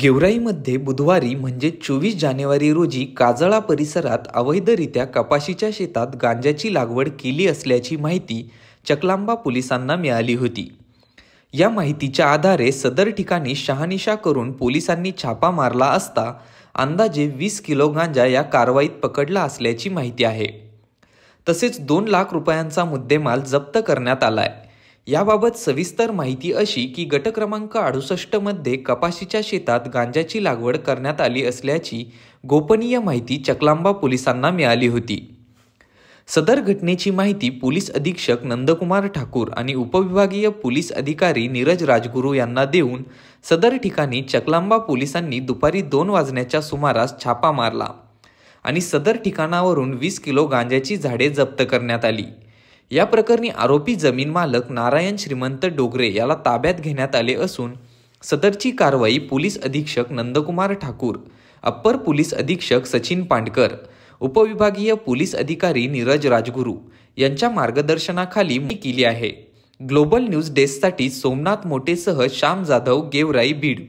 गेवराईमध्ये बुधवारी म्हणजे 24 जानेवारी रोजी काजळा परिसरात अवैधरित्या कपाशीच्या शेतात गांजाची लागवड केली असल्याची माहिती चकलांबा पोलिसांना मिळाली होती। या माहितीच्या आधारे सदर ठिकाणी शहानिशा करून पोलिसांनी छापा मारला असता अंदाजे 20 किलो गांजा या कारवाईत पकडला असल्याची माहिती आहे। तसेच 2 लाख रुपयांचा मुद्देमाल जप्त करण्यात आलाय। याबाबत सविस्तर माहिती अशी की गट क्रमांक 68 मध्ये कपाशीच्या शेतात गांजाची लागवड करण्यात आली असल्याची गोपनीय माहिती चकलांबा पोलिसांना मिळाली होती। सदर घटनेची माहिती पोलीस अधीक्षक नंदकुमार ठाकूर आणि उपविभागीय पोलीस अधिकारी नीरज राजगुरू यांना देऊन सदर ठिकाणी चकलांबा पोलिसांनी दुपारी 2 वाजण्याच्या सुमारास छापा मारला आणि सदर ठिकाणावरून 20 किलो गांजाची झाडे जप्त करण्यात आली। या प्रकरणी आरोपी जमीन मालक नारायण श्रीमंत डोगरे याला ताब्यात घेण्यात आले असून सदरची कारवाई पोलीस अधीक्षक नंदकुमार ठाकूर, अप्पर पोलीस अधीक्षक सचिन पांडकर, उपविभागीय पोलीस अधिकारी नीरज राजगुरू यांच्या मार्गदर्शनाखाली केली आहे। ग्लोबल न्यूज डेस्कसाठी सोमनाथ मोटेसह श्याम जाधव, गेवराई, बीड।